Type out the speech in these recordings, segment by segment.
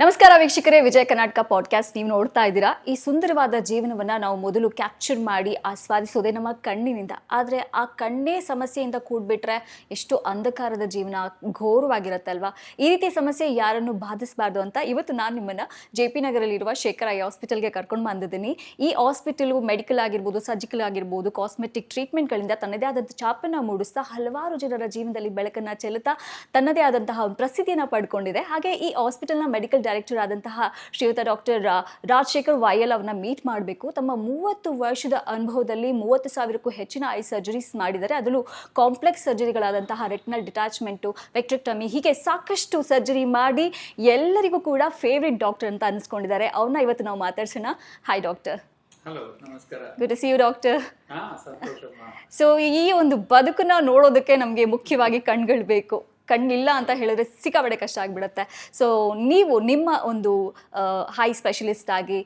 ನಮಸ್ಕಾರ ವೀಕ್ಷಕರೇ, ವಿಜಯ ಕರ್ನಾಟಕ ಪಾಡ್ಕಾಸ್ಟ್ ನೀವು ನೋಡ್ತಾ ಇದ್ದೀರಾ. ಈ ಸುಂದರವಾದ ಜೀವನವನ್ನು ನಾವು ಮೊದಲು ಕ್ಯಾಪ್ಚರ್ ಮಾಡಿ ಆಸ್ವಾದಿಸೋದೇ ನಮ್ಮ ಕಣ್ಣಿನಿಂದ. ಆದರೆ ಆ ಕಣ್ಣೇ ಸಮಸ್ಯೆಯಿಂದ ಕೂಡ್ಬಿಟ್ರೆ ಎಷ್ಟು ಅಂಧಕಾರದ ಜೀವನ, ಘೋರವಾಗಿರುತ್ತೆ ಅಲ್ವಾ. ಈ ರೀತಿ ಸಮಸ್ಯೆ ಯಾರನ್ನು ಬಾಧಿಸಬಾರ್ದು ಅಂತ ಇವತ್ತು ನಾನು ನಿಮ್ಮನ್ನು JP ನಗರಲ್ಲಿರುವ ಶೇಖರ್ ಐ ಹಾಸ್ಪಿಟಲ್ಗೆ ಕರ್ಕೊಂಡು ಬಂದಿದ್ದೀನಿ. ಈ ಹಾಸ್ಪಿಟಲು ಮೆಡಿಕಲ್ ಆಗಿರ್ಬೋದು, ಸರ್ಜಿಕಲ್ ಆಗಿರ್ಬೋದು, ಕಾಸ್ಮೆಟಿಕ್ ಟ್ರೀಟ್ಮೆಂಟ್ಗಳಿಂದ ತನ್ನದೇ ಆದಂಥ ಛಾಪನ್ನು ಮೂಡಿಸ್ತಾ ಹಲವಾರು ಜನರ ಜೀವನದಲ್ಲಿ ಬೆಳಕನ್ನು ಚೆಲ್ಲುತ್ತಾ ತನ್ನದೇ ಆದಂತಹ ಒಂದು ಪ್ರಸಿದ್ಧಿಯನ್ನು ಪಡ್ಕೊಂಡಿದೆ. ಹಾಗೆ ಈ ಹಾಸ್ಪಿಟಲ್ನ ಮೆಡಿಕಲ್ ಡೈರೆಕ್ಟರ್ ಆದಂತಹ ಶ್ರೀಯುತ ಡಾಕ್ಟರ್ ರಾಜಶೇಖರ್ YL ಅವರನ್ನ ಮೀಟ್ ಮಾಡಬೇಕು. ತಮ್ಮ 30 ವರ್ಷದ ಅನುಭವದಲ್ಲಿ 30,000ಕ್ಕೂ ಹೆಚ್ಚಿನ ಐ ಸರ್ಜರೀಸ್ ಮಾಡಿದ್ದಾರೆ. ಅದರಲ್ಲೂ ಕಾಂಪ್ಲೆಕ್ಸ್ ಸರ್ಜರಿಗಳಾದಂತಹ ರೆಟಿನಲ್ ಡಿಟ್ಯಾಚ್ಮೆಂಟು, ವೆಕ್ಟ್ರೆಕ್ಟಮಿ, ಹೀಗೆ ಸಾಕಷ್ಟು ಸರ್ಜರಿ ಮಾಡಿ ಎಲ್ಲರಿಗೂ ಕೂಡ ಫೇವ್ರೇಟ್ ಡಾಕ್ಟರ್ ಅಂತ ಅನಿಸ್ಕೊಂಡಿದ್ದಾರೆ. ಅವ್ರನ್ನ ಇವತ್ತು ನಾವು ಮಾತಾಡ್ಸೋಣ. Hi doctor. ಹಲೋ, ನಮಸ್ಕಾರ. Good to see you doctor. ಸಂತೋಷಮ್ಮ. ಸೊ ಈ ಒಂದು ಬದುಕನ್ನ ನೋಡೋದಕ್ಕೆ ನಮಗೆ ಮುಖ್ಯವಾಗಿ ಕಣ್ಗಳು ಬೇಕು. ಕಣ್ಣಿಲ್ಲ ಅಂತ ಹೇಳಿದ್ರೆ ಸಿಕ್ಕಾಬಡೆ ಕಷ್ಟ ಆಗಿಬಿಡುತ್ತೆ. ಸೊ ನೀವು ನಿಮ್ಮ ಒಂದು ಹೈ ಸ್ಪೆಷಲಿಸ್ಟ್ ಆಗಿ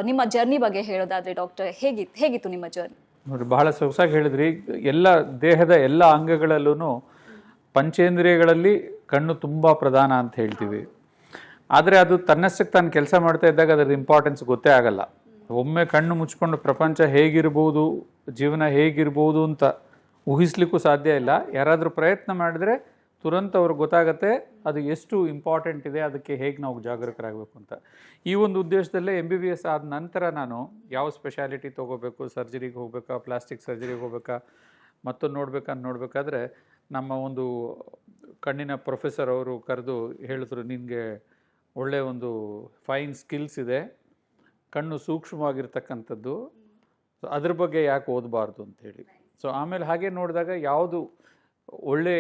ನಿಮ್ಮ ಜರ್ನಿ ಬಗ್ಗೆ ಹೇಳೋದಾದ್ರೆ ಡಾಕ್ಟರ್, ಹೇಗಿತ್ತು ನಿಮ್ಮ ಜರ್ನಿ? ನೋಡಿ, ಬಹಳ ಸೊಗಸಾಗಿ ಹೇಳಿದ್ರಿ. ಎಲ್ಲ ದೇಹದ ಎಲ್ಲ ಅಂಗಗಳಲ್ಲೂ ಪಂಚೇಂದ್ರಿಯಗಳಲ್ಲಿ ಕಣ್ಣು ತುಂಬ ಪ್ರಧಾನ ಅಂತ ಹೇಳ್ತೀವಿ. ಆದರೆ ಅದು ತನ್ನಷ್ಟಕ್ಕೆ ತಾನು ಕೆಲಸ ಮಾಡ್ತಾ ಇದ್ದಾಗ ಅದರ ಇಂಪಾರ್ಟೆನ್ಸ್ ಗೊತ್ತೇ ಆಗಲ್ಲ. ಒಮ್ಮೆ ಕಣ್ಣು ಮುಚ್ಕೊಂಡು ಪ್ರಪಂಚ ಹೇಗಿರ್ಬೋದು, ಜೀವನ ಹೇಗಿರ್ಬೋದು ಅಂತ ಊಹಿಸ್ಲಿಕ್ಕೂ ಸಾಧ್ಯ ಇಲ್ಲ. ಯಾರಾದರೂ ಪ್ರಯತ್ನ ಮಾಡಿದ್ರೆ ತುರಂತ ಅವ್ರಿಗೆ ಗೊತ್ತಾಗತ್ತೆ ಅದು ಎಷ್ಟು ಇಂಪಾರ್ಟೆಂಟ್ ಇದೆ, ಅದಕ್ಕೆ ಹೇಗೆ ನಾವು ಜಾಗರೂಕರಾಗಬೇಕು ಅಂತ. ಈ ಒಂದು ಉದ್ದೇಶದಲ್ಲೇ MBBS ಆದ ನಂತರ ನಾನು ಯಾವ ಸ್ಪೆಷಾಲಿಟಿ ತೊಗೋಬೇಕು, ಸರ್ಜರಿಗೆ ಹೋಗ್ಬೇಕಾ, ಪ್ಲಾಸ್ಟಿಕ್ ಸರ್ಜರಿಗೆ ಹೋಗ್ಬೇಕಾ, ಮತ್ತೊಂದು ನೋಡಬೇಕಾದ್ರೆ ನಮ್ಮ ಒಂದು ಕಣ್ಣಿನ ಪ್ರೊಫೆಸರ್ ಅವರು ಕರೆದು ಹೇಳಿದ್ರು, ನಿನಗೆ ಒಳ್ಳೆಯ ಒಂದು ಫೈನ್ ಸ್ಕಿಲ್ಸ್ ಇದೆ, ಕಣ್ಣು ಸೂಕ್ಷ್ಮವಾಗಿರ್ತಕ್ಕಂಥದ್ದು, ಅದ್ರ ಬಗ್ಗೆ ಯಾಕೆ ಓದಬಾರ್ದು ಅಂಥೇಳಿ. ಸೊ ಆಮೇಲೆ ಹಾಗೆ ನೋಡಿದಾಗ ಯಾವುದು ಒಳ್ಳೆ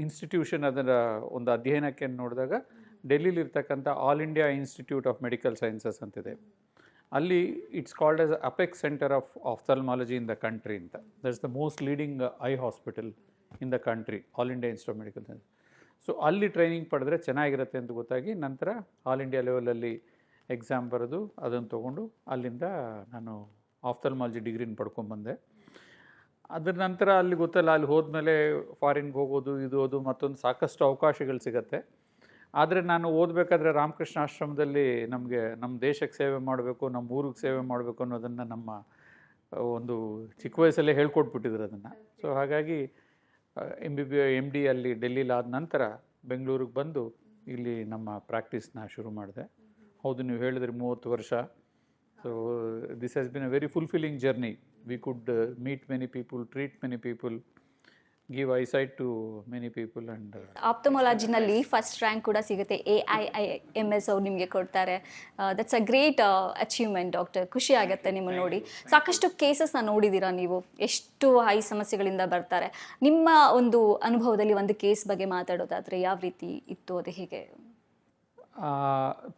ಇನ್ಸ್ಟಿಟ್ಯೂಷನ್ ಅದರ ಒಂದು ಅಧ್ಯಯನಕ್ಕೆ ನೋಡಿದಾಗ ಡೆಲ್ಲಿಲಿರ್ತಕ್ಕಂಥ All India Institute of Medical Sciences ಅಂತಿದೆ. ಅಲ್ಲಿ it's called as apex centre of ophthalmology in the country ಅಂತ. That's the most leading eye hospital in the country, All India Institute of Medical Science. So ಅಲ್ಲಿ training ಪಡೆದ್ರೆ ಚೆನ್ನಾಗಿರುತ್ತೆ ಅಂತ ಗೊತ್ತಾಗಿ ನಂತರ all India ಲೆವೆಲಲ್ಲಿ ಎಕ್ಸಾಮ್ ಬರೆದು ಅದನ್ನು ತೊಗೊಂಡು ಅಲ್ಲಿಂದ ನಾನು ಆಫ್ಥಲ್ಮಾಲಜಿ ಡಿಗ್ರಿನ ಪಡ್ಕೊಂಡ್ಬಂದೆ. ಅದ್ರ ನಂತರ ಅಲ್ಲಿ ಗೊತ್ತಲ್ಲ, ಅಲ್ಲಿ ಹೋದ್ಮೇಲೆ ಫಾರಿನ್ಗೆ ಹೋಗೋದು, ಇದು ಅದು ಮತ್ತೊಂದು ಸಾಕಷ್ಟು ಅವಕಾಶಗಳು ಸಿಗತ್ತೆ. ಆದರೆ ನಾನು ಓದಬೇಕಾದ್ರೆ ರಾಮಕೃಷ್ಣ ಆಶ್ರಮದಲ್ಲಿ ನಮಗೆ ನಮ್ಮ ದೇಶಕ್ಕೆ ಸೇವೆ ಮಾಡಬೇಕು, ನಮ್ಮ ಊರಿಗೆ ಸೇವೆ ಮಾಡಬೇಕು ಅನ್ನೋದನ್ನು ನಮ್ಮ ಒಂದು ಚಿಕ್ಕ ವಯಸ್ಸಲ್ಲೇ ಹೇಳ್ಕೊಟ್ಬಿಟ್ಟಿದ್ರು ಅದನ್ನು. ಸೊ ಹಾಗಾಗಿ MD ಅಲ್ಲಿ ಡೆಲ್ಲಿಲಿ ಆದ ನಂತರ ಬೆಂಗಳೂರಿಗೆ ಬಂದು ಇಲ್ಲಿ ನಮ್ಮ ಪ್ರಾಕ್ಟೀಸ್ನ ಶುರು ಮಾಡಿದೆ. ಹೌದು, ನೀವು ಹೇಳಿದ್ರಿ 30 ವರ್ಷ. So this has been a very fulfilling journey. We could meet many people, treat many people, give eyesight to many people and ಆಪ್ಥಮಾಲಜಿನಲ್ಲಿ ಫಸ್ಟ್ ರ್ಯಾಂಕ್ ಕೂಡ ಸಿಗುತ್ತೆ. AIIMS ಅವ್ರು ನಿಮಗೆ ಕೊಡ್ತಾರೆ. That's a great achievement doctor. ಖುಷಿ ಆಗುತ್ತೆ ನಿಮ್ಮನ್ನು ನೋಡಿ. ಸಾಕಷ್ಟು ಕೇಸಸ್ನ ನೋಡಿದ್ದೀರಾ ನೀವು, ಎಷ್ಟು ಐ ಸಮಸ್ಯೆಗಳಿಂದ ಬರ್ತಾರೆ. ನಿಮ್ಮ ಒಂದು ಅನುಭವದಲ್ಲಿ ಒಂದು ಕೇಸ್ ಬಗ್ಗೆ ಮಾತಾಡೋದಾದರೆ ಯಾವ ರೀತಿ ಇತ್ತು, ಅದು ಹೇಗೆ?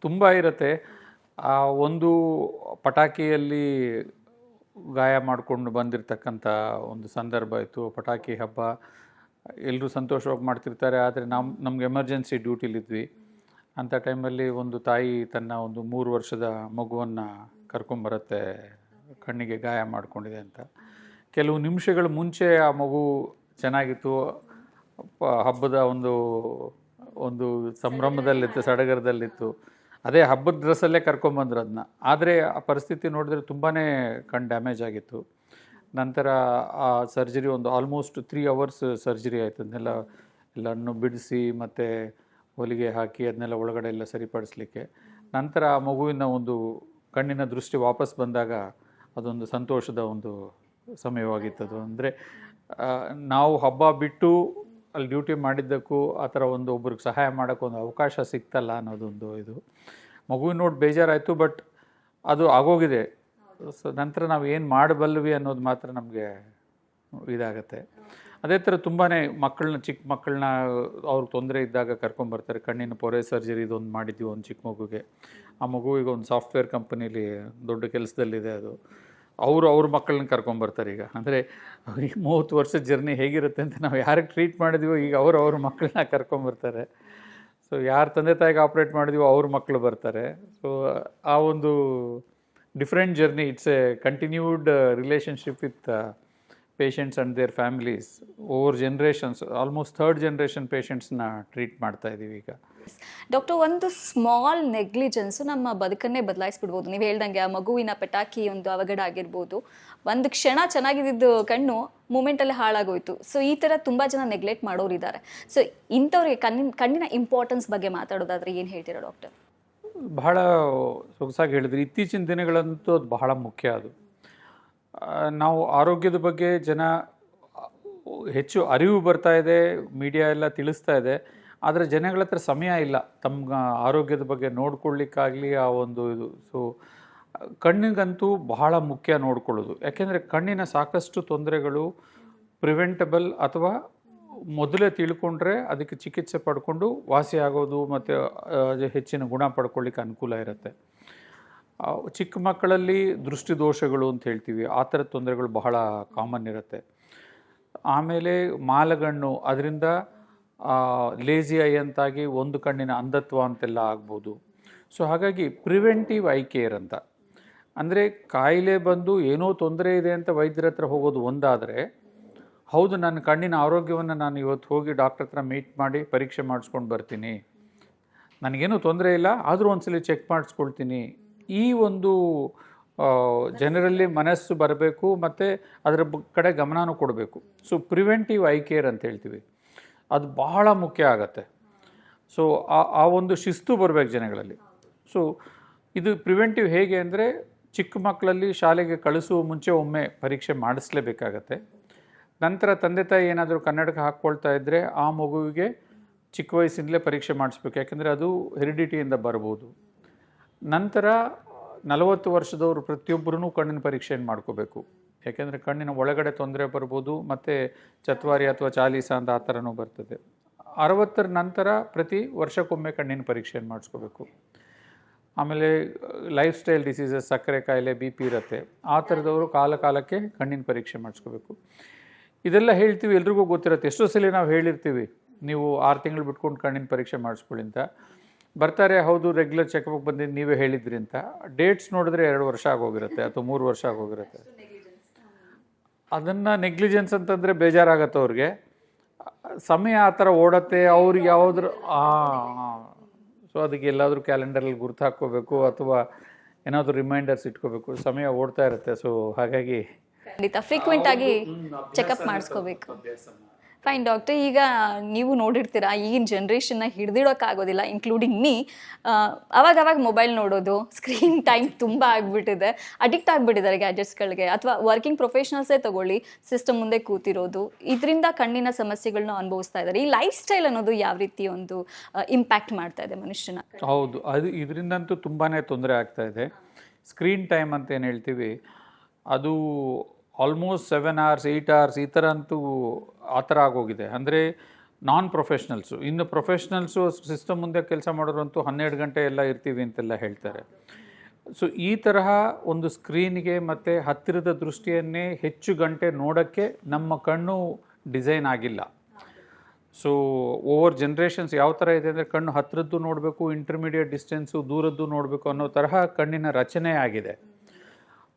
ತುಂಬ ಇರುತ್ತೆ. ಒಂದು ಪಟಾಕಿಯಲ್ಲಿ ಗಾಯ ಮಾಡಿಕೊಂಡು ಬಂದಿರತಕ್ಕಂಥ ಒಂದು ಸಂದರ್ಭ ಇತ್ತು. ಪಟಾಕಿ ಹಬ್ಬ ಎಲ್ಲರೂ ಸಂತೋಷವಾಗಿ ಮಾಡ್ತಿರ್ತಾರೆ, ಆದರೆ ನಮ್ಗೆ ಎಮರ್ಜೆನ್ಸಿ ಡ್ಯೂಟಿಲಿದ್ವಿ. ಅಂಥ ಟೈಮಲ್ಲಿ ಒಂದು ತಾಯಿ ತನ್ನ ಒಂದು 3 ವರ್ಷದ ಮಗುವನ್ನು ಕರ್ಕೊಂಬರುತ್ತೆ, ಕಣ್ಣಿಗೆ ಗಾಯ ಮಾಡಿಕೊಂಡಿದೆ ಅಂತ. ಕೆಲವು ನಿಮಿಷಗಳ ಮುಂಚೆ ಆ ಮಗು ಚೆನ್ನಾಗಿತ್ತು, ಹಬ್ಬದ ಒಂದು ಸಂಭ್ರಮದಲ್ಲಿತ್ತು, ಸಡಗರದಲ್ಲಿತ್ತು. ಅದೇ ಹಬ್ಬದ ಡ್ರೆಸ್ಸಲ್ಲೇ ಕರ್ಕೊಂಬಂದ್ರು ಅದನ್ನ. ಆದರೆ ಆ ಪರಿಸ್ಥಿತಿ ನೋಡಿದ್ರೆ ತುಂಬಾ ಕಣ್ಣು ಡ್ಯಾಮೇಜ್ ಆಗಿತ್ತು. ನಂತರ ಆ ಸರ್ಜರಿ ಒಂದು ಆಲ್ಮೋಸ್ಟ್ 3 ಅವರ್ಸ್ ಸರ್ಜರಿ ಆಯಿತು. ಎಲ್ಲನೂ ಬಿಡಿಸಿ ಮತ್ತು ಹೊಲಿಗೆ ಹಾಕಿ ಅದನ್ನೆಲ್ಲ ಒಳಗಡೆ ಎಲ್ಲ ಸರಿಪಡಿಸ್ಲಿಕ್ಕೆ. ನಂತರ ಆ ಮಗುವಿನ ಒಂದು ಕಣ್ಣಿನ ದೃಷ್ಟಿ ವಾಪಸ್ ಬಂದಾಗ ಅದೊಂದು ಸಂತೋಷದ ಒಂದು ಸಮಯವಾಗಿತ್ತದು. ಅಂದರೆ ನಾವು ಹಬ್ಬ ಬಿಟ್ಟು ಅಲ್ಲಿ ಡ್ಯೂಟಿ ಮಾಡಿದ್ದಕ್ಕೂ ಆ ಥರ ಒಬ್ರಿಗೆ ಸಹಾಯ ಮಾಡೋಕ್ಕೆ ಒಂದು ಅವಕಾಶ ಸಿಗ್ತಲ್ಲ ಅನ್ನೋದೊಂದು ಇದು. ಮಗುವಿನ ನೋಡಿ ಬೇಜಾರಾಯಿತು, ಬಟ್ ಅದು ಆಗೋಗಿದೆ. ಸೊ ನಂತರ ನಾವು ಏನು ಮಾಡಬಲ್ವಿ ಅನ್ನೋದು ಮಾತ್ರ ನಮಗೆ ಇದಾಗತ್ತೆ. ಅದೇ ಥರ ತುಂಬಾ ಚಿಕ್ಕ ಮಕ್ಕಳನ್ನ ಅವ್ರಿಗೆ ತೊಂದರೆ ಇದ್ದಾಗ ಕರ್ಕೊಂಬರ್ತಾರೆ. ಕಣ್ಣಿನ ಪೊರೆ ಸರ್ಜರಿ ಇದೊಂದು ಮಾಡಿದ್ವಿ ಒಂದು ಚಿಕ್ಕ ಮಗುಗೆ. ಆ ಮಗುವಿಗೆ ಒಂದು ಸಾಫ್ಟ್ವೇರ್ ಕಂಪನಿಲಿ ದೊಡ್ಡ ಕೆಲಸದಲ್ಲಿದೆ ಅದು. ಅವ್ರ ಮಕ್ಕಳನ್ನ ಕರ್ಕೊಂಬರ್ತಾರೆ ಈಗ. ಅಂದರೆ ಈ 30 ವರ್ಷದ ಜರ್ನಿ ಹೇಗಿರುತ್ತೆ ಅಂತ ನಾವು ಯಾರಿಗೆ ಟ್ರೀಟ್ ಮಾಡಿದ್ವೋ ಈಗ ಅವ್ರ ಮಕ್ಕಳನ್ನ ಕರ್ಕೊಂಬರ್ತಾರೆ. ಸೊ ಯಾರು ತಂದೆ ತಾಯಿಗೆ ಆಪ್ರೇಟ್ ಮಾಡಿದ್ವೋ ಅವ್ರ ಮಕ್ಕಳು ಬರ್ತಾರೆ. ಸೊ ಆ ಒಂದು different journey. It's a continued relationship with patients and their families over generations, almost third generation ಪೇಷಂಟ್ಸ್ನ ಟ್ರೀಟ್ ಮಾಡ್ತಾ ಇದ್ದೀವಿ ಈಗ. ಡಾಕ್ಟರ್, ಒಂದು ಸ್ಮಾಲ್ ನೆಗ್ಲಿಜೆನ್ಸು ನಮ್ಮ ಬದುಕನ್ನೇ ಬದಲಾಯಿಸ್ಬಿಡ್ಬೋದು. ನೀವು ಹೇಳ್ದಂಗೆ ಆ ಮಗುವಿನ ಪಟಾಕಿ ಒಂದು ಅವಘಡ ಆಗಿರ್ಬೋದು, ಒಂದು ಕ್ಷಣ ಚೆನ್ನಾಗಿದ್ದು ಕಣ್ಣು ಮೂಮೆಂಟಲ್ಲಿ ಹಾಳಾಗೋಯ್ತು. ಸೊ ಈ ಥರ ತುಂಬ ಜನ ನೆಗ್ಲೆಕ್ಟ್ ಮಾಡೋರಿದ್ದಾರೆ. ಸೊ ಇಂಥವ್ರಿಗೆ ಕಣ್ಣಿನ ಇಂಪಾರ್ಟೆನ್ಸ್ ಬಗ್ಗೆ ಮಾತಾಡೋದಾದ್ರೆ ಏನು ಹೇಳ್ತೀರಾ ಡಾಕ್ಟರ್? ಬಹಳ ಸೊಗಸಾಗಿ ಹೇಳಿದ್ರಿ. ಇತ್ತೀಚಿನ ದಿನಗಳಂತೂ ಅದು ಬಹಳ ಮುಖ್ಯ. ಅದು ನಾವು ಆರೋಗ್ಯದ ಬಗ್ಗೆ ಜನ ಹೆಚ್ಚು ಅರಿವು ಬರ್ತಾ ಇದೆ, ಮೀಡಿಯಾ ಎಲ್ಲ ತಿಳಿಸ್ತಾ ಇದೆ, ಆದರೆ ಜನಗಳ ಹತ್ರ ಸಮಯ ಇಲ್ಲ ತಮ್ಮ ಆರೋಗ್ಯದ ಬಗ್ಗೆ ನೋಡ್ಕೊಳ್ಳಿಕ್ಕಾಗಲಿ ಆ ಒಂದು ಇದು. ಸೊ ಕಣ್ಣಿಗಂತೂ ಬಹಳ ಮುಖ್ಯ ನೋಡ್ಕೊಳ್ಳೋದು. ಯಾಕೆಂದರೆ ಕಣ್ಣಿನ ಸಾಕಷ್ಟು ತೊಂದರೆಗಳು ಪ್ರಿವೆಂಟಬಲ್ ಅಥವಾ ಮೊದಲೇ ತಿಳ್ಕೊಂಡ್ರೆ ಅದಕ್ಕೆ ಚಿಕಿತ್ಸೆ ಪಡ್ಕೊಂಡು ವಾಸಿ ಆಗೋದು ಮತ್ತು ಹೆಚ್ಚಿನ ಗುಣ ಪಡ್ಕೊಳ್ಳಿಕ್ಕೆ ಅನುಕೂಲ ಇರುತ್ತೆ. ಚಿಕ್ಕ ಮಕ್ಕಳಲ್ಲಿ ದೃಷ್ಟಿದೋಷಗಳು ಅಂತ ಹೇಳ್ತೀವಿ, ಆ ಥರದ ತೊಂದರೆಗಳು ಬಹಳ ಕಾಮನ್ ಇರುತ್ತೆ. ಆಮೇಲೆ ಮಾಲಗಣ್ಣು, ಅದರಿಂದ ಲೇಜಿ ಐ ಅಂತಾಗಿ ಒಂದು ಕಣ್ಣಿನ ಅಂಧತ್ವ ಅಂತೆಲ್ಲ ಆಗ್ಬೋದು. ಸೊ ಹಾಗಾಗಿ ಪ್ರಿವೆಂಟಿವ್ ಐ ಕೇರ್ ಅಂತ ಅಂದರೆ ಕಾಯಿಲೆ ಬಂದು ಏನೋ ತೊಂದರೆ ಇದೆ ಅಂತ ವೈದ್ಯರ ಹತ್ರ ಹೋಗೋದು ಒಂದಾದರೆ, ಹೌದು ನನ್ನ ಕಣ್ಣಿನ ಆರೋಗ್ಯವನ್ನು ನಾನು ಇವತ್ತು ಹೋಗಿ ಡಾಕ್ಟರ್ ಹತ್ರ ಮೀಟ್ ಮಾಡಿ ಪರೀಕ್ಷೆ ಮಾಡಿಸ್ಕೊಂಡು ಬರ್ತೀನಿ, ನನಗೇನೂ ತೊಂದರೆ ಇಲ್ಲ ಆದರೂ ಒಂದ್ಸಲಿ ಚೆಕ್ ಮಾಡಿಸ್ಕೊಳ್ತೀನಿ, ಈ ಒಂದು ಜನರಲ್ಲಿ ಮನಸ್ಸು ಬರಬೇಕು ಮತ್ತು ಅದರ ಕಡೆ ಗಮನನೂ ಕೊಡಬೇಕು. ಸೊ ಪ್ರಿವೆಂಟಿವ್ ಐ ಕೇರ್ ಅಂತ ಹೇಳ್ತೀವಿ, ಅದು ಬಹಳ ಮುಖ್ಯ ಆಗತ್ತೆ. ಸೊ ಆ ಒಂದು ಶಿಸ್ತು ಬರಬೇಕು ಜನಗಳಲ್ಲಿ. ಸೊ ಇದು ಪ್ರಿವೆಂಟಿವ್ ಹೇಗೆ ಅಂದರೆ, ಚಿಕ್ಕ ಮಕ್ಕಳಲ್ಲಿ ಶಾಲೆಗೆ ಕಳಿಸುವ ಮುಂಚೆ ಒಮ್ಮೆ ಪರೀಕ್ಷೆ ಮಾಡಿಸ್ಲೇಬೇಕಾಗತ್ತೆ. ನಂತರ ತಂದೆ ತಾಯಿ ಏನಾದರೂ ಕನ್ನಡಕ ಹಾಕ್ಕೊಳ್ತಾ ಇದ್ದರೆ ಆ ಮಗುವಿಗೆ ಚಿಕ್ಕ ವಯಸ್ಸಿಂದಲೇ ಪರೀಕ್ಷೆ ಮಾಡಿಸ್ಬೇಕು, ಯಾಕೆಂದರೆ ಅದು ಹೆರಿಡಿಟಿಯಿಂದ ಬರ್ಬೋದು. ನಂತರ 40 ವರ್ಷದವರು ಪ್ರತಿಯೊಬ್ಬರೂ ಕಣ್ಣಿನ ಪರೀಕ್ಷೆಯನ್ನು ಮಾಡ್ಕೋಬೇಕು, ಯಾಕೆಂದರೆ ಕಣ್ಣಿನ ಒಳಗಡೆ ತೊಂದರೆ ಬರ್ಬೋದು ಮತ್ತು ಚತ್ವಾರಿ ಅಥವಾ ಚಾಲೀಸ ಅಂತ ಆ ಥರನೂ ಬರ್ತದೆ. 60 ನಂತರ ಪ್ರತಿ ವರ್ಷಕ್ಕೊಮ್ಮೆ ಕಣ್ಣಿನ ಪರೀಕ್ಷೆಯನ್ನು ಮಾಡಿಸ್ಕೋಬೇಕು. ಆಮೇಲೆ ಲೈಫ್ ಸ್ಟೈಲ್ ಡಿಸೀಸಸ್, ಸಕ್ಕರೆ ಕಾಯಿಲೆ, ಬಿ ಪಿ ಇರುತ್ತೆ, ಆ ಥರದವರು ಕಾಲಕ್ಕೆ ಕಣ್ಣಿನ ಪರೀಕ್ಷೆ ಮಾಡಿಸ್ಕೋಬೇಕು. ಇದೆಲ್ಲ ಹೇಳ್ತೀವಿ, ಎಲ್ರಿಗೂ ಗೊತ್ತಿರುತ್ತೆ. ಎಷ್ಟೋ ಸಲ ನಾವು ಹೇಳಿರ್ತೀವಿ ನೀವು 6 ತಿಂಗಳು ಬಿಟ್ಕೊಂಡು ಕಣ್ಣಿನ ಪರೀಕ್ಷೆ ಮಾಡಿಸ್ಕೊಳ್ಳಿ ಅಂತ. ಬರ್ತಾರೆ, ಹೌದು ರೆಗ್ಯುಲರ್ ಚೆಕಪ್ಗೆ ಬಂದಿದ್ದು ನೀವೇ ಹೇಳಿದ್ರಿ ಅಂತ. ಡೇಟ್ಸ್ ನೋಡಿದ್ರೆ 2 ವರ್ಷ ಆಗೋಗಿರುತ್ತೆ ಅಥವಾ 3 ವರ್ಷ ಆಗೋಗಿರುತ್ತೆ. ಅದನ್ನು ನೆಗ್ಲಿಜೆನ್ಸ್ ಅಂತಂದರೆ ಬೇಜಾರಾಗತ್ತೆ ಅವ್ರಿಗೆ. ಸಮಯ ಆ ಥರ ಓಡತ್ತೆ, ಅವ್ರಿಗೆ ಯಾವುದ್ರ ಸೊ ಅದಕ್ಕೆ ಎಲ್ಲಾದರೂ ಕ್ಯಾಲೆಂಡರಲ್ಲಿ ಗುರ್ತು ಹಾಕ್ಕೋಬೇಕು ಅಥವಾ ಏನಾದರೂ ರಿಮೈಂಡರ್ಸ್ ಇಟ್ಕೋಬೇಕು, ಸಮಯ ಓಡ್ತಾ ಇರುತ್ತೆ. ಸೊ ಹಾಗಾಗಿ ಖಂಡಿತ ಫ್ರೀಕ್ವೆಂಟ್ ಆಗಿ ಚೆಕಪ್ ಮಾಡಿಸ್ಕೋಬೇಕು. ಫೈನ್ ಡಾಕ್ಟರ್, ಈಗ ನೀವು ನೋಡಿರ್ತೀರಾ ಈಗಿನ ಜನ್ರೇಷನ್ನ ಹಿಡಿದಿಡೋಕ್ಕಾಗೋದಿಲ್ಲ, ಇನ್ಕ್ಲೂಡಿಂಗ್ ಮೀ. ಅವಾಗ ಮೊಬೈಲ್ ನೋಡೋದು, ಸ್ಕ್ರೀನ್ ಟೈಮ್ ತುಂಬ ಆಗಿಬಿಟ್ಟಿದೆ, ಅಡಿಕ್ಟ್ ಆಗಿಬಿಟ್ಟಿದ್ದಾರೆ ಗ್ಯಾಜೆಟ್ಸ್ಗಳಿಗೆ. ಅಥವಾ ವರ್ಕಿಂಗ್ ಪ್ರೊಫೆಷನಲ್ಸೇ ತಗೊಳ್ಳಿ, ಸಿಸ್ಟಮ್ ಮುಂದೆ ಕೂತಿರೋದು, ಇದರಿಂದ ಕಣ್ಣಿನ ಸಮಸ್ಯೆಗಳನ್ನ ಅನುಭವಿಸ್ತಾ ಇದ್ದಾರೆ. ಈ ಲೈಫ್ ಸ್ಟೈಲ್ ಅನ್ನೋದು ಯಾವ ರೀತಿ ಒಂದು ಇಂಪ್ಯಾಕ್ಟ್ ಮಾಡ್ತಾ ಇದೆ ಮನುಷ್ಯನ? ಹೌದು, ಅದು ಇದರಿಂದಂತೂ ತುಂಬಾ ತೊಂದರೆ ಆಗ್ತಾ ಇದೆ. ಸ್ಕ್ರೀನ್ ಟೈಮ್ ಅಂತ ಏನು ಹೇಳ್ತೀವಿ, ಅದು ಆಲ್ಮೋಸ್ಟ್ 7 hours 8 hours ಈ ಥರ ಅಂತೂ ಆ ಥರ ಆಗೋಗಿದೆ. ಅಂದರೆ ನಾನ್ ಪ್ರೊಫೆಷ್ನಲ್ಸು. ಇನ್ನು ಪ್ರೊಫೆಷ್ನಲ್ಸು ಸಿಸ್ಟಮ್ ಮುಂದೆ ಕೆಲಸ ಮಾಡೋರಂತೂ 12 ಗಂಟೆ ಎಲ್ಲ ಇರ್ತೀವಿ ಅಂತೆಲ್ಲ ಹೇಳ್ತಾರೆ. ಸೊ ಈ ತರಹ ಒಂದು ಸ್ಕ್ರೀನ್ಗೆ ಮತ್ತು ಹತ್ತಿರದ ದೃಷ್ಟಿಯನ್ನೇ ಹೆಚ್ಚು ಗಂಟೆ ನೋಡೋಕ್ಕೆ ನಮ್ಮ ಕಣ್ಣು ಡಿಸೈನ್ ಆಗಿಲ್ಲ. ಸೊ ಓವರ್ ಜನ್ರೇಷನ್ಸ್ ಯಾವ ಥರ ಇದೆ ಅಂದರೆ, ಕಣ್ಣು ಹತ್ತಿರದ್ದು ನೋಡಬೇಕು, ಇಂಟರ್ಮೀಡಿಯೇಟ್ ಡಿಸ್ಟೆನ್ಸು ದೂರದ್ದು ನೋಡಬೇಕು ಅನ್ನೋ ತರಹ ಕಣ್ಣಿನ ರಚನೆ ಆಗಿದೆ.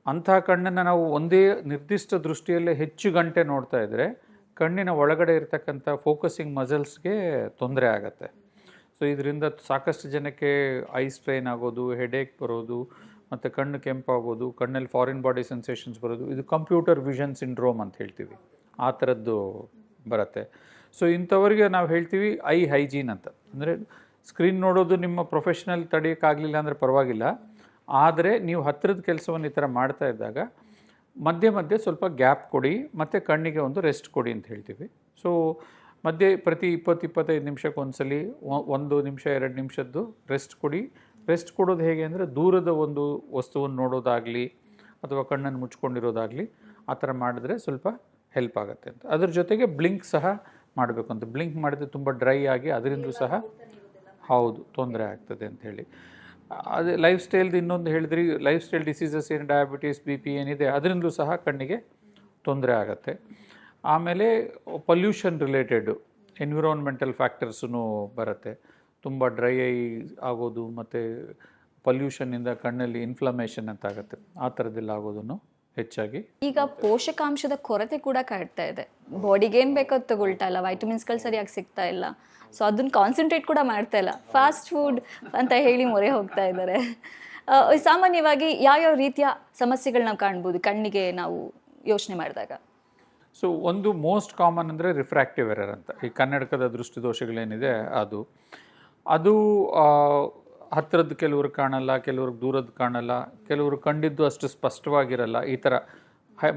ಅಂಥ ಕಣ್ಣನ್ನು ನಾವು ಒಂದೇ ನಿರ್ದಿಷ್ಟ ದೃಷ್ಟಿಯಲ್ಲೇ ಹೆಚ್ಚು ಗಂಟೆ ನೋಡ್ತಾ ಇದ್ದರೆ ಕಣ್ಣಿನ ಒಳಗಡೆ ಇರ್ತಕ್ಕಂಥ ಫೋಕಸಿಂಗ್ ಮಸಲ್ಸ್ಗೆ ತೊಂದರೆ ಆಗುತ್ತೆ. ಸೊ ಇದರಿಂದ ಸಾಕಷ್ಟು ಜನಕ್ಕೆ ಐ ಸ್ಟ್ರೈನ್ ಆಗೋದು, ಹೆಡೇಕ್ ಬರೋದು, ಮತ್ತು ಕಣ್ಣು ಕೆಂಪಾಗೋದು, ಕಣ್ಣಲ್ಲಿ ಫಾರಿನ್ ಬಾಡಿ ಸೆನ್ಸೇಷನ್ಸ್ ಬರೋದು, ಇದು ಕಂಪ್ಯೂಟರ್ ವಿಷನ್ ಸಿಂಡ್ರೋಮ್ ಅಂತ ಹೇಳ್ತೀವಿ, ಆ ಥರದ್ದು ಬರುತ್ತೆ. ಸೊ ಇಂಥವ್ರಿಗೆ ನಾವು ಹೇಳ್ತೀವಿ ಐ ಹೈಜೀನ್ ಅಂತ. ಅಂದರೆ ಸ್ಕ್ರೀನ್ ನೋಡೋದು ನಿಮ್ಮ ಪ್ರೊಫೆಷ್ನಲ್ ತಡೆಯೋಕ್ಕಾಗಲಿಲ್ಲ ಅಂದರೆ ಪರವಾಗಿಲ್ಲ, ಆದರೆ ನೀವು ಹತ್ತಿರದ ಕೆಲಸವನ್ನು ಈ ಥರ ಮಾಡ್ತಾ ಇದ್ದಾಗ ಮಧ್ಯೆ ಸ್ವಲ್ಪ ಗ್ಯಾಪ್ ಕೊಡಿ ಮತ್ತು ಕಣ್ಣಿಗೆ ಒಂದು ರೆಸ್ಟ್ ಕೊಡಿ ಅಂತ ಹೇಳ್ತೀವಿ. ಸೊ ಮಧ್ಯೆ ಪ್ರತಿ 20-25 ನಿಮಿಷಕ್ಕೆ ಒಂದ್ಸಲಿ 1 ನಿಮಿಷ 2 ನಿಮಿಷದ್ದು ರೆಸ್ಟ್ ಕೊಡಿ. ರೆಸ್ಟ್ ಕೊಡೋದು ಹೇಗೆ ಅಂದರೆ, ದೂರದ ಒಂದು ವಸ್ತುವನ್ನು ನೋಡೋದಾಗಲಿ ಅಥವಾ ಕಣ್ಣನ್ನು ಮುಚ್ಕೊಂಡಿರೋದಾಗಲಿ ಆ ಥರ ಮಾಡಿದ್ರೆ ಸ್ವಲ್ಪ ಹೆಲ್ಪ್ ಆಗುತ್ತೆ ಅಂತ. ಅದ್ರ ಜೊತೆಗೆ ಬ್ಲಿಂಕ್ ಸಹ ಮಾಡಬೇಕು ಅಂತ. ಬ್ಲಿಂಕ್ ಮಾಡಿದ್ರೆ ತುಂಬ ಡ್ರೈ ಆಗಿ ಅದರಿಂದ ಸಹ ಹೌದು ತೊಂದರೆ ಆಗ್ತದೆ ಅಂತ ಹೇಳಿ. ಅದೇ ಲೈಫ್ ಸ್ಟೈಲ್ದು ಇನ್ನೊಂದು ಹೇಳಿದ್ರಿ, ಲೈಫ್ ಸ್ಟೈಲ್ ಡಿಸೀಸಸ್ ಏನು ಡಯಾಬಿಟೀಸ್, ಬಿ ಪಿ ಏನಿದೆ ಅದರಿಂದಲೂ ಸಹ ಕಣ್ಣಿಗೆ ತೊಂದರೆ ಆಗುತ್ತೆ. ಆಮೇಲೆ ಪೊಲ್ಯೂಷನ್ ರಿಲೇಟೆಡು ಎನ್ವಿರಾನ್ಮೆಂಟಲ್ ಫ್ಯಾಕ್ಟರ್ಸೂ ಬರುತ್ತೆ. ತುಂಬ ಡ್ರೈ ಐ ಆಗೋದು ಮತ್ತು ಪೊಲ್ಯೂಷನ್ನಿಂದ ಕಣ್ಣಲ್ಲಿ ಇನ್ಫ್ಲಮೇಷನ್ ಅಂತ ಆಗುತ್ತೆ, ಆ ಥರದ್ದೆಲ್ಲ ಆಗೋದನ್ನು ಹೆಚ್ಚಾಗಿ. ಈಗ ಪೋಷಕಾಂಶದ ಕೊರತೆ ಕೂಡ ಕಾಡ್ತಾ ಇದೆ, ಬಾಡಿಗೆ ಏನು ಬೇಕೋ ಅದು ತಗೊಳ್ತಾ ಇಲ್ಲ, ವೈಟಮಿನ್ಸ್ಗಳು ಸರಿಯಾಗಿ ಸಿಗ್ತಾ ಇಲ್ಲ, ಸೊ ಅದನ್ನ ಕಾನ್ಸಂಟ್ರೇಟ್ ಕೂಡ ಮಾಡ್ತಾ ಇಲ್ಲ, ಫಾಸ್ಟ್ ಫುಡ್ ಅಂತ ಹೇಳಿ ಮೊರೆ ಹೋಗ್ತಾ ಇದ್ದಾರೆ. ಸಾಮಾನ್ಯವಾಗಿ ಯಾವ್ಯಾವ ರೀತಿಯ ಸಮಸ್ಯೆಗಳು ನಾವು ಕಾಣ್ಬೋದು ಕಣ್ಣಿಗೆ ನಾವು ಯೋಚನೆ ಮಾಡಿದಾಗ? ಸೊ ಒಂದು ಮೋಸ್ಟ್ ಕಾಮನ್ ಅಂದರೆ ರಿಫ್ರಾಕ್ಟಿವ್ ಎರರ್ ಅಂತ, ಈ ಕನ್ನಡಕದ ದೃಷ್ಟಿದೋಷಗಳೇನಿದೆ ಅದು ಹತ್ತಿರದ್ದು ಕೆಲವ್ರಿಗೆ ಕಾಣಲ್ಲ, ಕೆಲವ್ರಿಗೆ ದೂರದ್ದು ಕಾಣಲ್ಲ, ಕೆಲವರು ಕಂಡಿದ್ದು ಅಷ್ಟು ಸ್ಪಷ್ಟವಾಗಿರಲ್ಲ. ಈ ಥರ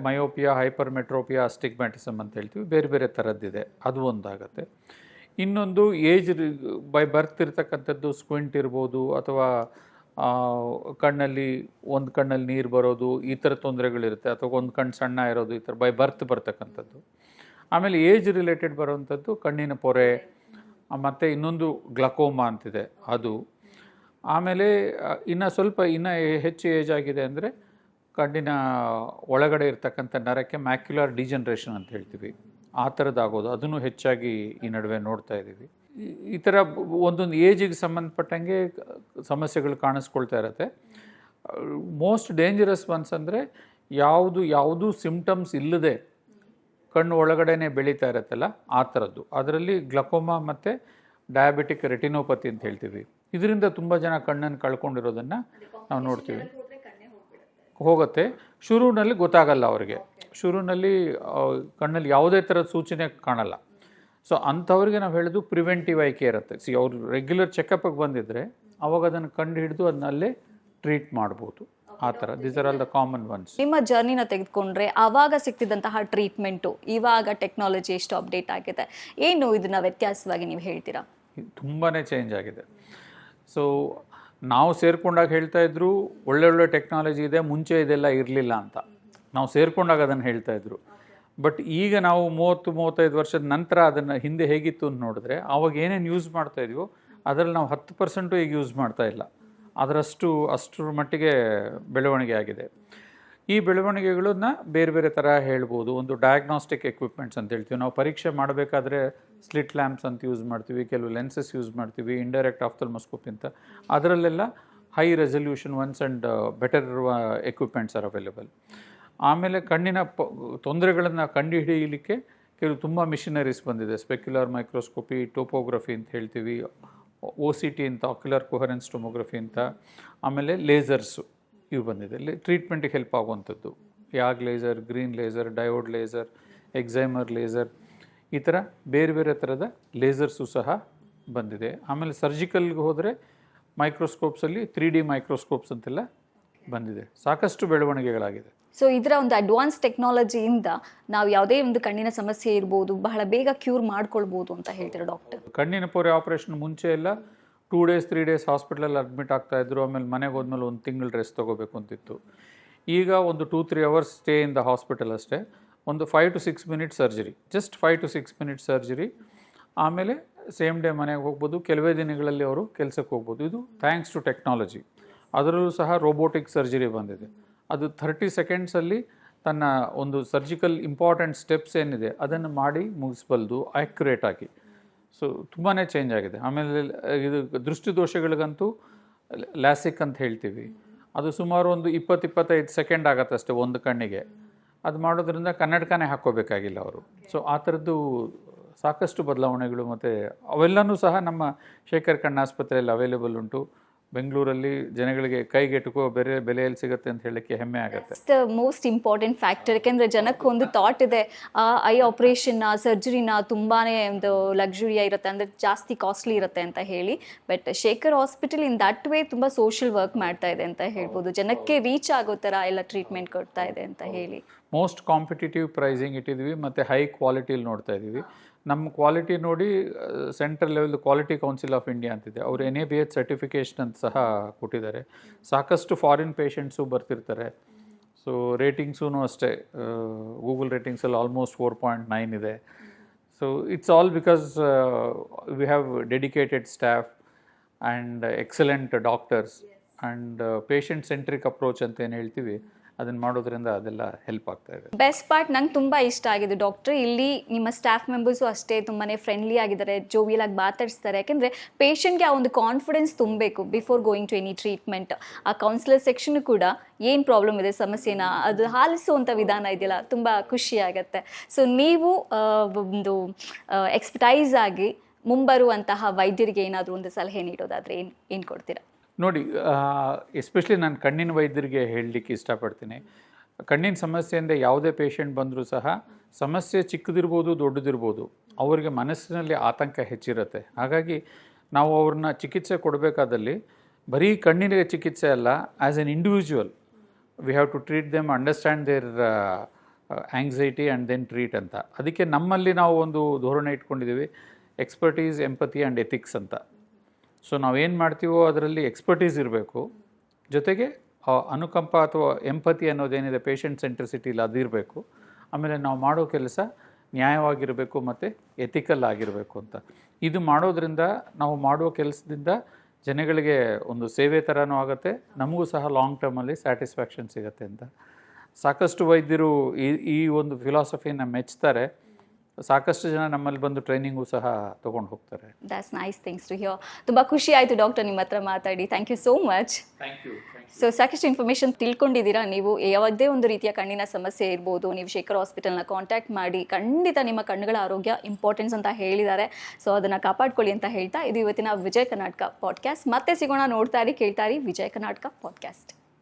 ಮಯೋಪಿಯಾ, ಹೈಪರ್ಮೆಟ್ರೋಪಿಯಾ, ಅಸ್ಟಿಗ್ಮ್ಯಾಟಿಸಮ್ ಅಂತ ಹೇಳ್ತೀವಿ, ಬೇರೆ ಬೇರೆ ಥರದ್ದಿದೆ, ಅದು ಒಂದಾಗತ್ತೆ. ಇನ್ನೊಂದು ಏಜ್ ಬೈ ಬರ್ತ್ ಇರ್ತಕ್ಕಂಥದ್ದು ಸ್ಕ್ವಿಂಟ್ ಇರ್ಬೋದು, ಅಥವಾ ಕಣ್ಣಲ್ಲಿ ಒಂದು ಕಣ್ಣಲ್ಲಿ ನೀರು ಬರೋದು, ಈ ಥರ ತೊಂದರೆಗಳಿರುತ್ತೆ, ಅಥವಾ ಒಂದು ಕಣ್ಣು ಸಣ್ಣ ಇರೋದು, ಈ ಥರ ಬೈ ಬರ್ತ್ ಬರ್ತಕ್ಕಂಥದ್ದು. ಆಮೇಲೆ ಏಜ್ ರಿಲೇಟೆಡ್ ಬರೋವಂಥದ್ದು ಕಣ್ಣಿನ ಪೊರೆ, ಮತ್ತು ಇನ್ನೊಂದು ಗ್ಲಕೋಮಾ ಅಂತಿದೆ ಅದು. ಆಮೇಲೆ ಇನ್ನು ಹೆಚ್ಚು ಏಜ್ ಆಗಿದೆ ಅಂದರೆ ಕಣ್ಣಿನ ಒಳಗಡೆ ಇರ್ತಕ್ಕಂಥ ನರಕ್ಕೆ ಮ್ಯಾಕ್ಯುಲರ್ ಡಿಜನ್ರೇಷನ್ ಅಂತ ಹೇಳ್ತೀವಿ, ಆ ಥರದ್ದಾಗೋದು, ಅದನ್ನು ಹೆಚ್ಚಾಗಿ ಈ ನಡುವೆ ನೋಡ್ತಾ ಇದ್ದೀವಿ. ಈ ಥರ ಒಂದೊಂದು ಏಜಿಗೆ ಸಂಬಂಧಪಟ್ಟಂಗೆ ಸಮಸ್ಯೆಗಳು ಕಾಣಿಸ್ಕೊಳ್ತಾ ಇರುತ್ತೆ. ಮೋಸ್ಟ್ ಡೇಂಜರಸ್ ಒನ್ಸ್ ಅಂದರೆ ಯಾವುದು ಸಿಮ್ಟಮ್ಸ್ ಇಲ್ಲದೆ ಕಣ್ಣು ಒಳಗಡೆನೆ ಬೆಳೀತಾ ಇರುತ್ತಲ್ಲ, ಆ ಥರದ್ದು. ಅದರಲ್ಲಿ ಗ್ಲಕೋಮಾ ಮತ್ತು ಡಯಾಬಿಟಿಕ್ ರೆಟಿನೋಪತಿ ಅಂತ ಹೇಳ್ತೀವಿ. ಇದರಿಂದ ತುಂಬ ಜನ ಕಣ್ಣನ್ನು ಕಳ್ಕೊಂಡಿರೋದನ್ನು ನಾವು ನೋಡ್ತೀವಿ. ಹೋಗುತ್ತೆ, ಶುರುವಿನಲ್ಲಿ ಗೊತ್ತಾಗಲ್ಲ ಅವ್ರಿಗೆ, ಶುರುವಿನಲ್ಲಿ ಕಣ್ಣಲ್ಲಿ ಯಾವುದೇ ಥರದ ಸೂಚನೆ ಕಾಣಲ್ಲ. ಸೊ ಅಂಥವ್ರಿಗೆ ನಾವು ಹೇಳೋದು ಪ್ರಿವೆಂಟಿವ್ ಐ ಕೇರ್ ಇರುತ್ತೆ. ಅವರು ರೆಗ್ಯುಲರ್ ಚೆಕಪ್ಗೆ ಬಂದಿದ್ದರೆ ಅವಾಗ ಅದನ್ನು ಕಂಡು ಹಿಡಿದು ಅದನ್ನಲ್ಲೇ ಟ್ರೀಟ್ ಮಾಡ್ಬೋದು, ಆ ಥರ. These are all the common once. ನಿಮ್ಮ ಜರ್ನಿನ ತೆಗೆದುಕೊಂಡ್ರೆ ಆವಾಗ ಸಿಗ್ತಿದ್ದಂತಹ ಟ್ರೀಟ್ಮೆಂಟು ಇವಾಗ ಟೆಕ್ನಾಲಜಿ ಎಷ್ಟು ಅಪ್ಡೇಟ್ ಆಗಿದೆ, ಏನು ಇದನ್ನ ವ್ಯತ್ಯಾಸವಾಗಿ ನೀವು ಹೇಳ್ತೀರಾ? ತುಂಬಾ ಚೇಂಜ್ ಆಗಿದೆ. ಸೊ ನಾವು ಸೇರ್ಕೊಂಡಾಗ ಹೇಳ್ತಾ ಇದ್ರು ಒಳ್ಳೊಳ್ಳೆ ಟೆಕ್ನಾಲಜಿ ಇದೆ, ಮುಂಚೆ ಇದೆಲ್ಲ ಇರಲಿಲ್ಲ ಅಂತ ನಾವು ಸೇರ್ಕೊಂಡಾಗ ಅದನ್ನು ಹೇಳ್ತಾ ಇದ್ರು. ಬಟ್ ಈಗ ನಾವು 30-35 ವರ್ಷದ ನಂತರ ಅದನ್ನು ಹಿಂದೆ ಹೇಗಿತ್ತು ಅಂತ ನೋಡಿದ್ರೆ, ಆವಾಗ ಏನೇನು ಯೂಸ್ ಮಾಡ್ತಾ ಇದೀವೋ ಅದರಲ್ಲಿ ನಾವು 10% ಈಗ ಯೂಸ್ ಮಾಡ್ತಾ ಇಲ್ಲ. ಅಷ್ಟರ ಮಟ್ಟಿಗೆ ಬೆಳವಣಿಗೆ ಆಗಿದೆ. ಈ ಬೆಳವಣಿಗೆಗಳನ್ನ ಬೇರೆ ಬೇರೆ ಥರ ಹೇಳ್ಬೋದು. ಒಂದು ಡಯಾಗ್ನಾಸ್ಟಿಕ್ ಎಕ್ವಿಪ್ಮೆಂಟ್ಸ್ ಅಂತ ಹೇಳ್ತೀವಿ, ನಾವು ಪರೀಕ್ಷೆ ಮಾಡಬೇಕಾದ್ರೆ ಸ್ಲಿಟ್ ಲ್ಯಾಂಪ್ಸ್ ಅಂತ ಯೂಸ್ ಮಾಡ್ತೀವಿ, ಕೆಲವು ಲೆನ್ಸಸ್ ಯೂಸ್ ಮಾಡ್ತೀವಿ, ಇಂಡೈರೆಕ್ಟ್ ಆಫ್ಥಲ್ಮೋಸ್ಕೋಪಿ ಅಂತ. ಅದರಲ್ಲೆಲ್ಲ high resolution once and better equipments are available. ಆಮೇಲೆ ಕಣ್ಣಿನ ತೊಂದರೆಗಳನ್ನು ಕಂಡುಹಿಡಿಯಲಿಕ್ಕೆ ಕೆಲವು ತುಂಬ ಮಿಷನರೀಸ್ ಬಂದಿದೆ. ಸ್ಪೆಕ್ಯುಲರ್ ಮೈಕ್ರೋಸ್ಕೋಪಿ, ಟೋಪೋಗ್ರಫಿ ಅಂತ ಹೇಳ್ತೀವಿ, OCT ಅಂತ, ಆಕ್ಯುಲರ್ ಕೊಹರೆನ್ಸ್ ಟೊಮೊಗ್ರಫಿ ಅಂತ. ಆಮೇಲೆ ಲೇಸರ್ಸು ಇವು ಬಂದಿದೆ, ಟ್ರೀಟ್ಮೆಂಟಿಗೆ ಹೆಲ್ಪ್ ಆಗುವಂಥದ್ದು. YAG laser, green laser, diode laser, excimer laser, ಈ ಥರ ಬೇರೆ ಬೇರೆ ಥರದ ಲೇಸರ್ಸು ಸಹ ಬಂದಿದೆ. ಆಮೇಲೆ ಸರ್ಜಿಕಲ್ಗೆ ಹೋದರೆ ಮೈಕ್ರೋಸ್ಕೋಪ್ಸಲ್ಲಿ 3D ಮೈಕ್ರೋಸ್ಕೋಪ್ಸ್ ಅಂತೆಲ್ಲ ಬಂದಿದೆ. ಸಾಕಷ್ಟು ಬೆಳವಣಿಗೆಗಳಾಗಿದೆ. ಸೊ ಇದರ ಒಂದು ಅಡ್ವಾನ್ಸ್ ಟೆಕ್ನಾಲಜಿಯಿಂದ ನಾವು ಯಾವುದೇ ಒಂದು ಕಣ್ಣಿನ ಸಮಸ್ಯೆ ಇರ್ಬೋದು, ಬಹಳ ಬೇಗ ಕ್ಯೂರ್ ಮಾಡ್ಕೊಳ್ಬೋದು ಅಂತ ಹೇಳ್ತಾರೆ ಡಾಕ್ಟರ್. ಕಣ್ಣಿನ ಪೊರೆ ಆಪರೇಷನ್ ಮುಂಚೆ ಎಲ್ಲ 2 days 3 days ಹಾಸ್ಪಿಟಲಲ್ಲಿ ಅಡ್ಮಿಟ್ ಆಗ್ತಾಯಿದ್ರು, ಆಮೇಲೆ ಮನೆಗೆ ಹೋದ್ಮೇಲೆ 1 ತಿಂಗಳು ರೆಸ್ಟ್ ತೊಗೋಬೇಕು ಅಂತಿತ್ತು. ಈಗ ಒಂದು 2-3 hours stay in the hospital ಅಷ್ಟೇ, ಒಂದು 5 to 6 minutes surgery, just 5 to 6 minutes surgery, ಆಮೇಲೆ ಸೇಮ್ ಡೇ ಮನೆಗೆ ಹೋಗ್ಬೋದು. ಕೆಲವೇ ದಿನಗಳಲ್ಲಿ ಅವರು ಕೆಲಸಕ್ಕೆ ಹೋಗ್ಬೋದು. ಇದು ಥ್ಯಾಂಕ್ಸ್ ಟು ಟೆಕ್ನಾಲಜಿ. ಅದರಲ್ಲೂ ಸಹ ರೋಬೋಟಿಕ್ ಸರ್ಜರಿ ಬಂದಿದೆ. ಅದು 30 secondsಲ್ಲಿ ತನ್ನ ಒಂದು ಸರ್ಜಿಕಲ್ ಇಂಪಾರ್ಟೆಂಟ್ ಸ್ಟೆಪ್ಸ್ ಏನಿದೆ ಅದನ್ನು ಮಾಡಿ ಮುಗಿಸ್ಬಲ್ದು ಆ್ಯಕ್ಯುರೇಟಾಗಿ. ಸೊ ತುಂಬಾ ಚೇಂಜ್ ಆಗಿದೆ. ಆಮೇಲೆ ಇದು ದೃಷ್ಟಿದೋಷಗಳಿಗಂತೂ ಲ್ಯಾಸಿಕ್ ಅಂತ ಹೇಳ್ತೀವಿ, ಅದು ಸುಮಾರು ಒಂದು 20-25 ಸೆಕೆಂಡ್ ಆಗತ್ತೆ ಅಷ್ಟೇ ಒಂದು ಕಣ್ಣಿಗೆ. ಅದು ಮಾಡೋದ್ರಿಂದ ಕನ್ನಡಕನೇ ಹಾಕ್ಕೋಬೇಕಾಗಿಲ್ಲ ಅವರು. ಸೊ ಆ ಥರದ್ದು ಸಾಕಷ್ಟು ಬದಲಾವಣೆಗಳು, ಮತ್ತು ಅವೆಲ್ಲವೂ ಸಹ ನಮ್ಮ ಶೇಖರ್ ಕಣ್ಣಾಸ್ಪತ್ರೆಯಲ್ಲಿ ಅವೈಲೇಬಲ್ ಉಂಟು. ಬೆಂಗಳೂರಲ್ಲಿ ಜನಗಳಿಗೆ ಕೈಗೆಟುಕೋ ಬೆಲೆಯಲ್ಲಿ ಸಿಗುತ್ತೆ ಅಂತ ಹೇಳಕ್ಕೆ ಹೆಮ್ಮೆ ಆಗುತ್ತೆ. The most important factor. ಯಾಕೆಂದರೆ ಜನಕ್ಕೆ ಒಂದು ಥಾಟ್ ಇದೆ, ಐ ಆಪ್ರೇಷನ್ನ, ಸರ್ಜರಿನ ತುಂಬಾ ಒಂದು ಲಕ್ಸುರಿಯ ಇರುತ್ತೆ, ಅಂದರೆ ಜಾಸ್ತಿ ಕಾಸ್ಟ್ಲಿ ಇರುತ್ತೆ ಅಂತ ಹೇಳಿ. But Shekhar hospital in that way ತುಂಬ ಸೋಷಿಯಲ್ ವರ್ಕ್ ಮಾಡ್ತಾ ಇದೆ ಅಂತ ಹೇಳ್ಬೋದು. ಜನಕ್ಕೆ ರೀಚ್ ಆಗೋ ಥರ ಎಲ್ಲ ಟ್ರೀಟ್ಮೆಂಟ್ ಕೊಡ್ತಾ ಇದೆ ಅಂತ ಹೇಳಿ. ಮೋಸ್ಟ್ ಕಾಂಪಿಟೇಟಿವ್ ಪ್ರೈಸಿಂಗ್ ಇಟ್ಟಿದ್ದೀವಿ, ಮತ್ತು ಹೈ ಕ್ವಾಲಿಟಿಲಿ ನೋಡ್ತಾ ಇದ್ದೀವಿ. ನಮ್ಮ ಕ್ವಾಲಿಟಿ ನೋಡಿ central level quality council of India ಅಂತಿದೆ, ಅವರು NABH ಸರ್ಟಿಫಿಕೇಷನ್ ಅಂತ ಸಹ ಕೊಟ್ಟಿದ್ದಾರೆ. ಸಾಕಷ್ಟು ಫಾರಿನ್ ಪೇಷಂಟ್ಸು ಬರ್ತಿರ್ತಾರೆ. ಸೊ ರೇಟಿಂಗ್ಸೂ ಅಷ್ಟೇ, ಗೂಗಲ್ ರೇಟಿಂಗ್ಸಲ್ಲಿ ಆಲ್ಮೋಸ್ಟ್ 4.9 ಇದೆ. So it's all because we have dedicated staff and excellent doctors and patient centric approach ಅಂತ ಏನು ಹೇಳ್ತೀವಿ, ಅದನ್ನು ಮಾಡೋದ್ರಿಂದ ಅದೆಲ್ಲ ಹೆಲ್ಪ್ ಆಗ್ತಾ ಇದೆ. ಬೆಸ್ಟ್ ಪಾರ್ಟ್ ನಂಗೆ ತುಂಬ ಇಷ್ಟ ಆಗಿದೆ ಡಾಕ್ಟ್ರ್, ಇಲ್ಲಿ ನಿಮ್ಮ ಸ್ಟಾಫ್ ಮೆಂಬರ್ಸು ಅಷ್ಟೇ ತುಂಬಾ ಫ್ರೆಂಡ್ಲಿ ಆಗಿದ್ದಾರೆ, ಜೋವಿಯಲ್ ಆಗಿ ಮಾತಾಡಿಸ್ತಾರೆ. ಯಾಕೆಂದರೆ ಪೇಷಂಟ್ಗೆ ಆ ಒಂದು ಕಾನ್ಫಿಡೆನ್ಸ್ ತುಂಬಬೇಕು before going to any treatment. ಆ ಕೌನ್ಸಿಲರ್ ಸೆಕ್ಷನ್ ಕೂಡ ಏನು ಪ್ರಾಬ್ಲಮ್ ಇದೆ ಸಮಸ್ಯೆನ ಅದು ಆಲಿಸುವಂಥ ವಿಧಾನ ಇದೆಯಲ್ಲ ತುಂಬ ಖುಷಿ ಆಗುತ್ತೆ. ಸೊ ನೀವು ಒಂದು ಎಕ್ಸ್ಪರ್ಟೈಸ್ ಆಗಿ ಮುಂಬರುವಂತಹ ವೈದ್ಯರಿಗೆ ಏನಾದರೂ ಒಂದು ಸಲಹೆ ನೀಡೋದಾದರೆ ಏನು ಕೊಡ್ತೀರಾ? ನೋಡಿ, ಎಸ್ಪೆಷಲಿ ನಾನು ಕಣ್ಣಿನ ವೈದ್ಯರಿಗೆ ಹೇಳಲಿಕ್ಕೆ ಇಷ್ಟಪಡ್ತೀನಿ. ಕಣ್ಣಿನ ಸಮಸ್ಯೆಯಿಂದ ಯಾವುದೇ ಪೇಷಂಟ್ ಬಂದರೂ ಸಹ ಸಮಸ್ಯೆ ಚಿಕ್ಕದಿರ್ಬೋದು ದೊಡ್ಡದಿರ್ಬೋದು, ಅವರಿಗೆ ಮನಸ್ಸಿನಲ್ಲಿ ಆತಂಕ ಹೆಚ್ಚಿರುತ್ತೆ. ಹಾಗಾಗಿ ನಾವು ಅವ್ರನ್ನ ಚಿಕಿತ್ಸೆ ಕೊಡಬೇಕಾದಲ್ಲಿ ಬರೀ ಕಣ್ಣಿನ ಚಿಕಿತ್ಸೆ ಅಲ್ಲ, as an individual we have to treat them, understand their anxiety and then treat ಅಂತ. ಅದಕ್ಕೆ ನಮ್ಮಲ್ಲಿ ನಾವು ಒಂದು ಧೋರಣೆ ಇಟ್ಕೊಂಡಿದ್ದೀವಿ, ಎಕ್ಸ್ಪರ್ಟೀಸ್, ಎಂಪತಿ ಆ್ಯಂಡ್ ಎಥಿಕ್ಸ್ ಅಂತ. ಸೊ ನಾವೇನು ಮಾಡ್ತೀವೋ ಅದರಲ್ಲಿ ಎಕ್ಸ್ಪರ್ಟೀಸ್ ಇರಬೇಕು, ಜೊತೆಗೆ ಅನುಕಂಪ ಅಥವಾ ಎಂಪತಿ ಅನ್ನೋದೇನಿದೆ ಪೇಷಂಟ್ ಸೆಂಟ್ರಿಸಿಟಿಲಿ ಅದಿರಬೇಕು. ಆಮೇಲೆ ನಾವು ಮಾಡೋ ಕೆಲಸ ನ್ಯಾಯವಾಗಿರಬೇಕು ಮತ್ತು ಎಥಿಕಲ್ ಆಗಿರಬೇಕು ಅಂತ. ಇದು ಮಾಡೋದ್ರಿಂದ ನಾವು ಮಾಡುವ ಕೆಲಸದಿಂದ ಜನಗಳಿಗೆ ಒಂದು ಸೇವೆ ಥರನೂ ಆಗುತ್ತೆ, ನಮಗೂ ಸಹ ಲಾಂಗ್ ಟರ್ಮಲ್ಲಿ ಸ್ಯಾಟಿಸ್ಫ್ಯಾಕ್ಷನ್ ಸಿಗುತ್ತೆ ಅಂತ. ಸಾಕಷ್ಟು ವೈದ್ಯರು ಈ ಒಂದು ಫಿಲಾಸಫಿನ ಮೆಚ್ತಾರೆ. ಸಾಕಷ್ಟು ಜನ ನಮ್ಮಲ್ಲಿ ಬಂದು ಟ್ರೈನಿಂಗು ಸಹ ತೊಗೊಂಡು ಹೋಗ್ತಾರೆ. That's nice things to hear. ತುಂಬ ಖುಷಿ ಆಯಿತು ಡಾಕ್ಟರ್ ನಿಮ್ಮ ಹತ್ರ ಮಾತಾಡಿ. Thank you so much. Thank you. So ಸಾಕಷ್ಟು ಇನ್ಫಾರ್ಮೇಷನ್ ತಿಳ್ಕೊಂಡಿದ್ದೀರಾ. ನೀವು ಯಾವುದೇ ಒಂದು ರೀತಿಯ ಕಣ್ಣಿನ ಸಮಸ್ಯೆ ಇರ್ಬೋದು, ನೀವು ಶೇಖರ್ ಹಾಸ್ಪಿಟಲ್ನ ಕಾಂಟ್ಯಾಕ್ಟ್ ಮಾಡಿ, ಖಂಡಿತ ನಿಮ್ಮ ಕಣ್ಣುಗಳ ಆರೋಗ್ಯ ಇಂಪಾರ್ಟೆನ್ಸ್ ಅಂತ ಹೇಳಿದ್ದಾರೆ. ಸೊ ಅದನ್ನು ಕಾಪಾಡ್ಕೊಳ್ಳಿ ಅಂತ ಹೇಳ್ತಾ ಇದು ಇವತ್ತಿನ ವಿಜಯ ಕರ್ನಾಟಕ ಪಾಡ್ಕಾಸ್ಟ್. ಮತ್ತೆ ಸಿಗೋಣ. ನೋಡ್ತಾ ಇರಿ, ಕೇಳ್ತಾ ಇರಿ ವಿಜಯ ಕರ್ನಾಟಕ ಪಾಡ್ಕಾಸ್ಟ್.